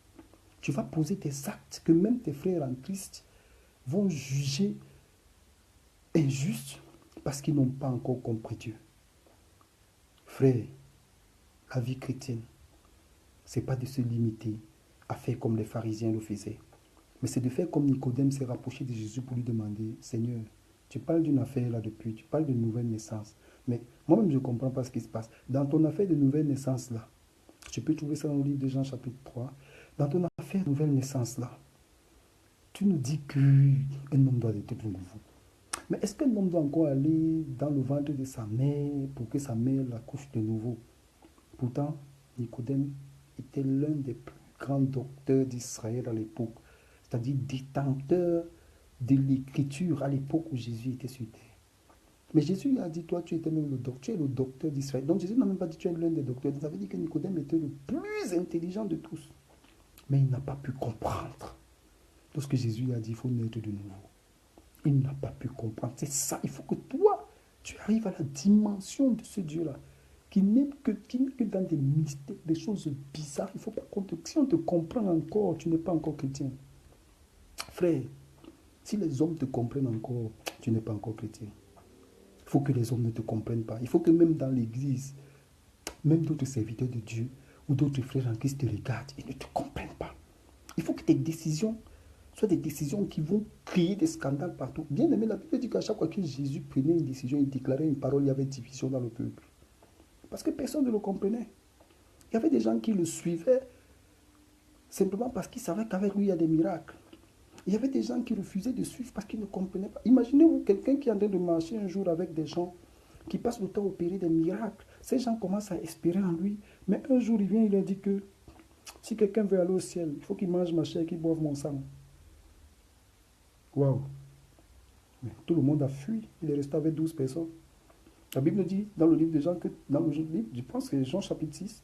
Tu vas poser des actes que même tes frères en Christ vont juger injustes parce qu'ils n'ont pas encore compris Dieu. Frère, la vie chrétienne, ce n'est pas de se limiter à faire comme les pharisiens le faisaient. Mais c'est de faire comme Nicodème s'est rapproché de Jésus pour lui demander, Seigneur, tu parles d'une affaire là depuis, tu parles de nouvelle naissance. Mais moi-même, je ne comprends pas ce qui se passe. Dans ton affaire de nouvelle naissance là, tu peux trouver ça dans le livre de Jean chapitre 3. Dans ton affaire de nouvelle naissance là, tu nous dis qu'un homme doit être de nouveau. Mais est-ce qu'un homme doit encore aller dans le ventre de sa mère pour que sa mère l'accouche de nouveau? Pourtant, Nicodème était l'un des plus grands docteurs d'Israël à l'époque, c'est-à-dire détenteur de l'écriture à l'époque où Jésus était sur terre. Mais Jésus lui a dit, toi tu étais même le docteur, tu es le docteur d'Israël. Donc Jésus n'a même pas dit, tu es l'un des docteurs. Ça veut dire que Nicodème était le plus intelligent de tous. Mais il n'a pas pu comprendre. Lorsque Jésus lui a dit, il faut naître de nouveau. Il n'a pas pu comprendre. C'est ça, il faut que toi, tu arrives à la dimension de ce Dieu-là, qui n'est que dans des mystères, des choses bizarres. Il faut pas qu'on te, si on te comprend encore, tu n'es pas encore chrétien. Frère, si les hommes te comprennent encore, tu n'es pas encore chrétien. Il faut que les hommes ne te comprennent pas. Il faut que même dans l'église, même d'autres serviteurs de Dieu ou d'autres frères en Christ te regardent, ils ne te comprennent pas. Il faut que tes décisions soient des décisions qui vont créer des scandales partout. Bien aimé, la Bible dit qu'à chaque fois que Jésus prenait une décision, il déclarait une parole, il y avait division dans le peuple. Parce que personne ne le comprenait. Il y avait des gens qui le suivaient simplement parce qu'ils savaient qu'avec lui, il y a des miracles. Il y avait des gens qui refusaient de suivre parce qu'ils ne comprenaient pas. Imaginez-vous quelqu'un qui est en train de marcher un jour avec des gens qui passent le temps à opérer des miracles. Ces gens commencent à espérer en lui. Mais un jour, il vient, il leur dit que si quelqu'un veut aller au ciel, il faut qu'il mange ma chair et qu'il boive mon sang. Waouh! Mais tout le monde a fui. Il est resté avec 12 personnes. La Bible dit dans le livre de Jean, dans le livre, je pense que c'est Jean chapitre 6,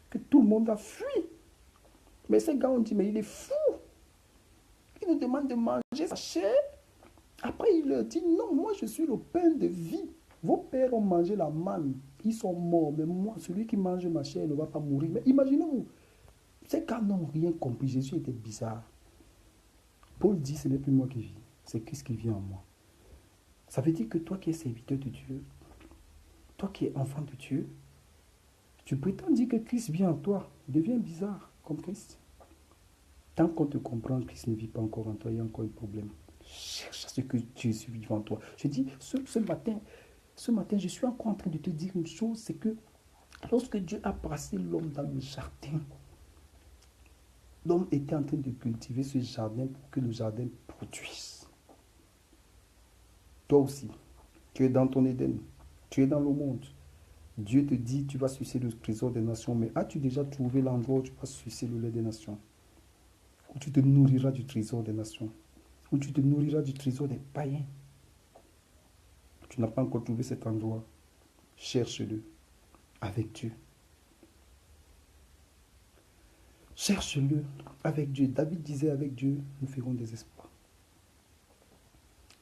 que tout le monde a fui. Mais ces gars ont dit, mais il est fou. Il nous demande de manger sa chair. Après, il leur dit, non, moi je suis le pain de vie. Vos pères ont mangé la manne. Ils sont morts. Mais moi, celui qui mange ma chair ne va pas mourir. Mais imaginez-vous, ces gars n'ont rien compris. Jésus était bizarre. Paul dit, ce n'est plus moi qui vis. C'est Christ qui vit en moi. Ça veut dire que toi qui es serviteur de Dieu, toi qui es enfant de Dieu, tu prétends dire que Christ vit en toi. Deviens bizarre comme Christ. Tant qu'on te comprend, Christ ne vit pas encore en toi, il y a encore un problème. Cherche à ce que Jésus vive en toi. Je dis, ce matin, je suis encore en train de te dire une chose, c'est que lorsque Dieu a placé l'homme dans le jardin, l'homme était en train de cultiver ce jardin pour que le jardin produise. Toi aussi, tu es dans ton Éden, tu es dans le monde. Dieu te dit, tu vas sucer le trésor des nations, mais as-tu déjà trouvé l'endroit où tu vas sucer le lait des nations? Où tu te nourriras du trésor des nations, où tu te nourriras du trésor des païens. Tu n'as pas encore trouvé cet endroit. Cherche-le avec Dieu. Cherche-le avec Dieu. David disait, avec Dieu, nous ferons des exploits.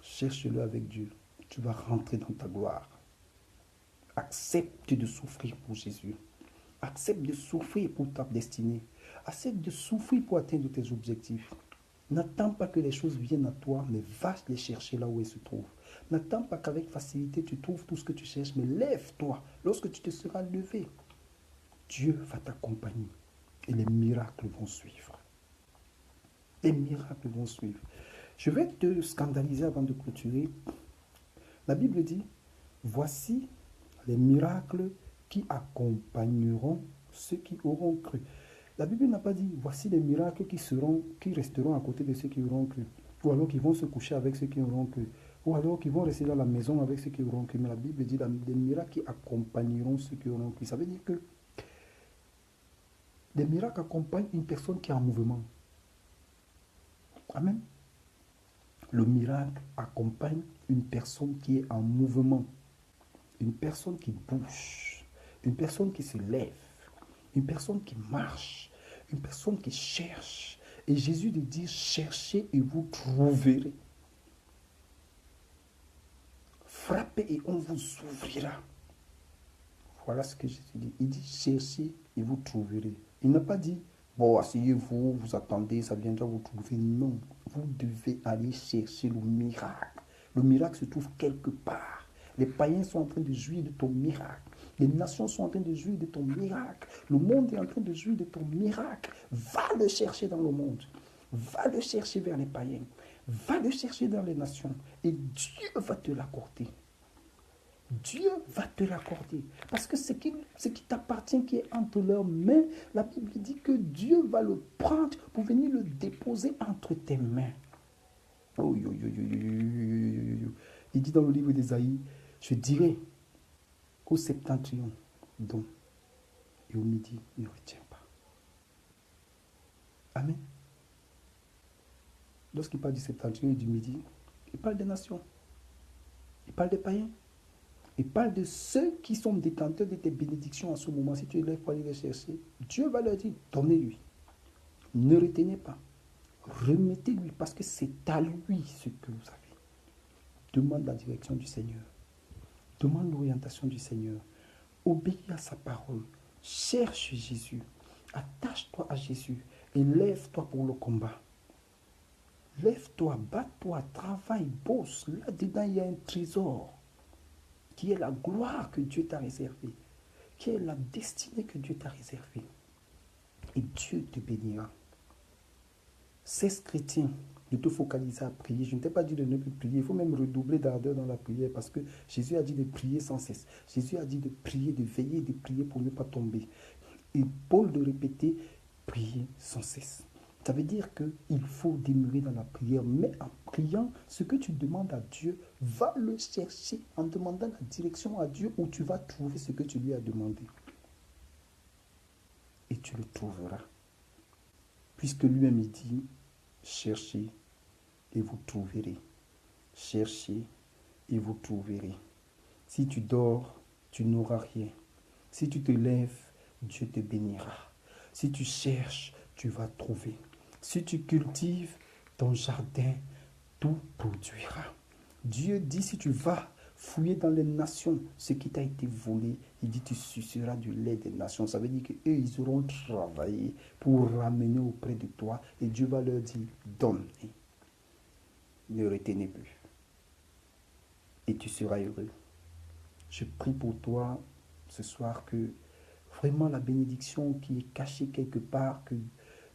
Cherche-le avec Dieu. Tu vas rentrer dans ta gloire. Accepte de souffrir pour Jésus. Accepte de souffrir pour ta destinée. Accepte de souffrir pour atteindre tes objectifs. N'attends pas que les choses viennent à toi, mais va les chercher là où elles se trouvent. N'attends pas qu'avec facilité tu trouves tout ce que tu cherches, mais lève-toi. Lorsque tu te seras levé, Dieu va t'accompagner et les miracles vont suivre. Les miracles vont suivre. Je vais te scandaliser avant de clôturer. La Bible dit, voici les miracles qui accompagneront ceux qui auront cru. La Bible n'a pas dit, voici les miracles qui resteront à côté de ceux qui auront cru. Ou alors qui vont se coucher avec ceux qui auront cru. Ou alors qui vont rester dans la maison avec ceux qui auront cru. Mais la Bible dit, des miracles qui accompagneront ceux qui auront cru. Ça veut dire que des miracles accompagnent une personne qui est en mouvement. Amen. Le miracle accompagne une personne qui est en mouvement. Une personne qui bouge. une personne qui se lève, une personne qui marche, une personne qui cherche. Et Jésus dit, cherchez et vous trouverez. Frappez et on vous ouvrira. Voilà ce que Jésus dit. Il dit, cherchez et vous trouverez. Il n'a pas dit, bon, asseyez-vous, vous attendez, ça viendra vous trouver. Non, vous devez aller chercher le miracle. Le miracle se trouve quelque part. Les païens sont en train de jouir de ton miracle. Les nations sont en train de jouir de ton miracle. Le monde est en train de jouir de ton miracle. Va le chercher dans le monde. Va le chercher vers les païens. Va le chercher dans les nations. Et Dieu va te l'accorder. Dieu va te l'accorder. Parce que ce qui t'appartient, qui est entre leurs mains, la Bible dit que Dieu va le prendre pour venir le déposer entre tes mains. Oh, yo, yo, yo, yo, yo, yo, yo. Il dit dans le livre d'Ésaïe, je dirai au septentrion, donc, et au midi, ne retiens pas. Amen. Lorsqu'il parle du septentrion et du midi, il parle des nations. Il parle des païens. Il parle de ceux qui sont détenteurs de tes bénédictions en ce moment. Si tu élèves pour aller les chercher, Dieu va leur dire, donnez-lui. Ne retenez pas. Remettez-lui parce que c'est à lui ce que vous avez. Demande la direction du Seigneur. Demande l'orientation du Seigneur. Obéis à sa parole. Cherche Jésus. Attache-toi à Jésus et lève-toi pour le combat. Lève-toi, bats-toi, travaille, bosse. Là-dedans, il y a un trésor qui est la gloire que Dieu t'a réservée, qui est la destinée que Dieu t'a réservée. Et Dieu te bénira. Cesse chrétien de te focaliser à prier. Je ne t'ai pas dit de ne plus prier. Il faut même redoubler d'ardeur dans la prière parce que Jésus a dit de prier sans cesse. Jésus a dit de prier, de veiller, de prier pour ne pas tomber. Et Paul de répéter, prier sans cesse. Ça veut dire qu'il faut demeurer dans la prière, mais en priant, ce que tu demandes à Dieu, va le chercher en demandant la direction à Dieu où tu vas trouver ce que tu lui as demandé. Et tu le trouveras. Puisque lui-même il dit, cherchez et vous trouverez. Cherchez et vous trouverez. Si tu dors, tu n'auras rien. Si tu te lèves, Dieu te bénira. Si tu cherches, tu vas trouver. Si tu cultives ton jardin, tout produira. Dieu dit, si tu vas fouiller dans les nations ce qui t'a été volé, il dit, tu suceras du lait des nations. Ça veut dire qu'eux, ils auront travaillé pour ramener auprès de toi. Et Dieu va leur dire, donne. Ne retenez plus. Et tu seras heureux. Je prie pour toi ce soir que vraiment la bénédiction qui est cachée quelque part, que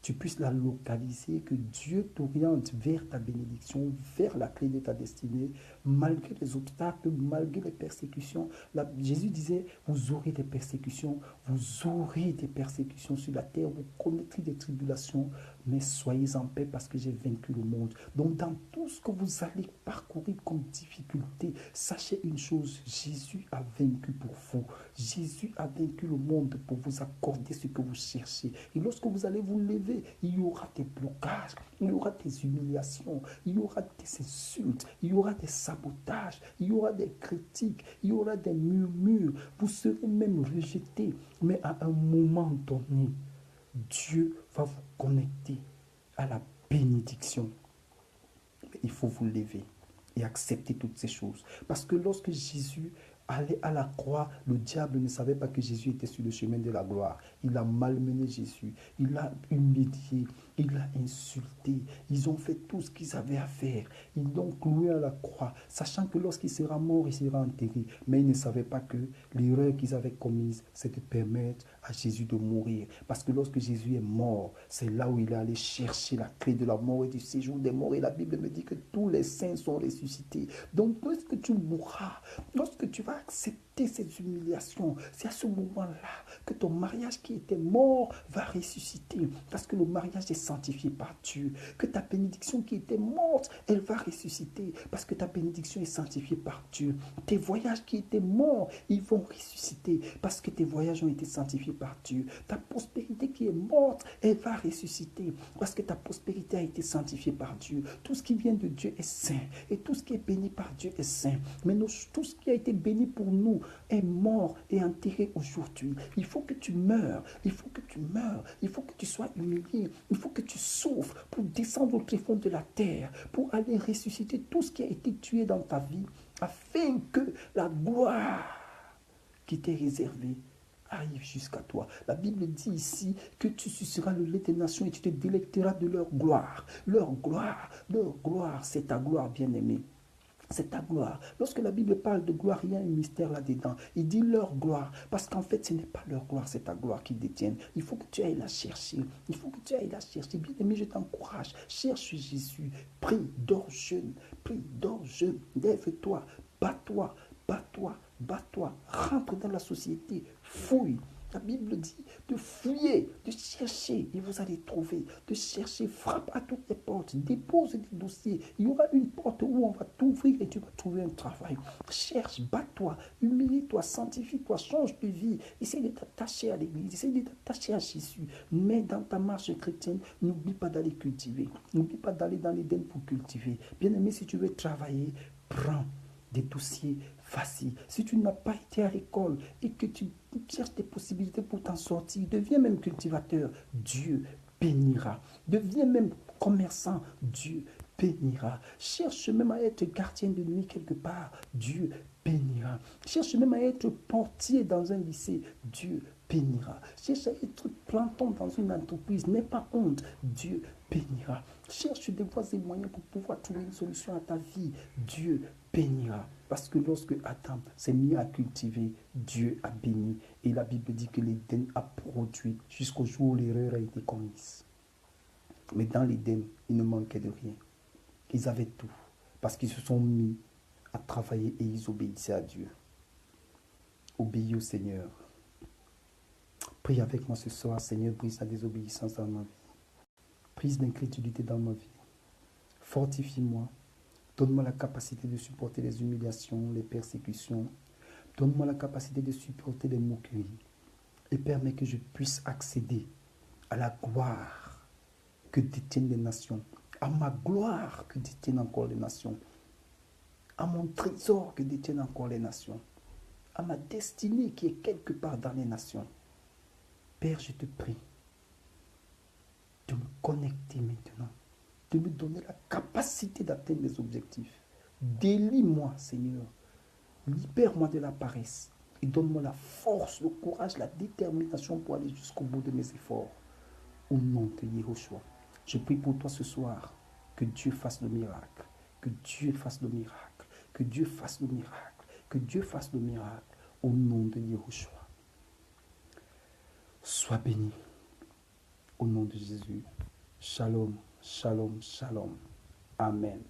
tu puisses la localiser, que Dieu t'oriente vers ta bénédiction, vers la clé de ta destinée, malgré les obstacles, malgré les persécutions. Jésus disait, vous aurez des persécutions, sur la terre, vous connaîtrez des tribulations, mais soyez en paix parce que j'ai vaincu le monde. Donc dans tout ce que vous allez parcourir comme difficulté, sachez une chose, Jésus a vaincu pour vous. Jésus a vaincu le monde pour vous accorder ce que vous cherchez. Et lorsque vous allez vous lever, il y aura des blocages, il y aura des humiliations, il y aura des insultes, il y aura des sabotages, il y aura des critiques, il y aura des murmures. Vous serez même rejeté. Mais à un moment donné, Dieu va vous connecter à la bénédiction. Il faut vous lever et accepter toutes ces choses. Parce que lorsque Jésus allait à la croix, le diable ne savait pas que Jésus était sur le chemin de la gloire. Il a malmené Jésus, il l'a humilié, il l'a insulté. Ils ont fait tout ce qu'ils avaient à faire. Ils l'ont cloué à la croix, sachant que lorsqu'il sera mort, il sera enterré. Mais ils ne savaient pas que l'erreur qu'ils avaient commise, c'est de permettre à Jésus de mourir. Parce que lorsque Jésus est mort, c'est là où il est allé chercher la clé de la mort et du séjour des morts. Et la Bible me dit que tous les saints sont ressuscités. Donc lorsque tu mourras, lorsque tu vas accepter ces humiliations, c'est à ce moment-là que ton mariage qui était mort va ressusciter. Parce que le mariage est sanctifié par Dieu. Que ta bénédiction qui était morte, elle va ressusciter. Parce que ta bénédiction est sanctifiée par Dieu. Tes voyages qui étaient morts, ils vont ressusciter. Parce que tes voyages ont été sanctifiés par Dieu. Ta prospérité qui est morte, elle va ressusciter. Parce que ta prospérité a été sanctifiée par Dieu. Tout ce qui vient de Dieu est saint. Et tout ce qui est béni par Dieu est saint. Mais tout ce qui a été béni pour nous, est mort et enterré aujourd'hui. Il faut que tu meurs. Il faut que tu meurs. Il faut que tu sois humilié. Il faut que tu souffres pour descendre au tréfonds de la terre, pour aller ressusciter tout ce qui a été tué dans ta vie, afin que la gloire qui t'est réservée arrive jusqu'à toi. La Bible dit ici que tu suceras le lait des nations et tu te délecteras de leur gloire. Leur gloire, c'est ta gloire, bien-aimée. C'est ta gloire. Lorsque la Bible parle de gloire, il y a un mystère là-dedans. Il dit leur gloire, parce qu'en fait, ce n'est pas leur gloire, c'est ta gloire qu'ils détiennent. Il faut que tu ailles la chercher. Il faut que tu ailles la chercher. Bien-aimé, je t'encourage. Cherche Jésus. Prie, dors jeune. Prie, dors jeune. Lève-toi, bats-toi, bats-toi, bats-toi. Rentre dans la société. Fouille. La Bible dit de fouiller, de chercher, et vous allez trouver, de chercher, frappe à toutes les portes, dépose des dossiers. Il y aura une porte où on va t'ouvrir et tu vas trouver un travail. Cherche, bats-toi, humilie-toi, sanctifie-toi, change de vie. Essaye de t'attacher à l'église, essaye de t'attacher à Jésus. Mais dans ta marche chrétienne, n'oublie pas d'aller cultiver. N'oublie pas d'aller dans l'Éden pour cultiver. Bien aimé, si tu veux travailler, prends des dossiers faciles. Si tu n'as pas été à l'école et que tu cherches des possibilités pour t'en sortir, deviens même cultivateur, Dieu bénira. Deviens même commerçant, Dieu bénira. Cherche même à être gardien de nuit quelque part, Dieu bénira. Cherche même à être portier dans un lycée, Dieu bénira. Cherche à être planton dans une entreprise, n'aie pas honte, Dieu bénira. Cherche des voies et moyens pour pouvoir trouver une solution à ta vie, Dieu bénira. Parce que lorsque Adam s'est mis à cultiver, Dieu a béni. Et la Bible dit que l'Éden a produit jusqu'au jour où l'erreur a été commise. Mais dans l'Éden, il ne manquait de rien. Ils avaient tout. Parce qu'ils se sont mis à travailler et ils obéissaient à Dieu. Obéis au Seigneur. Prie avec moi ce soir, Seigneur, brise la désobéissance dans ma vie. Brise l'incrédulité dans ma vie. Fortifie-moi. Donne-moi la capacité de supporter les humiliations, les persécutions. Donne-moi la capacité de supporter les moqueries. Et permets que je puisse accéder à la gloire que détiennent les nations. À ma gloire que détiennent encore les nations. À mon trésor que détiennent encore les nations. À ma destinée qui est quelque part dans les nations. Père, je te prie de me connecter maintenant. De me donner la capacité d'atteindre mes objectifs. Délie-moi, Seigneur. Libère-moi de la paresse. Et donne-moi la force, le courage, la détermination pour aller jusqu'au bout de mes efforts. Au nom de Yehoshua. Je prie pour toi ce soir. Que Dieu fasse le miracle. Que Dieu fasse le miracle. Que Dieu fasse le miracle. Que Dieu fasse le miracle. Au nom de Yehoshua. Sois béni. Au nom de Jésus. Shalom, shalom, shalom. Amen.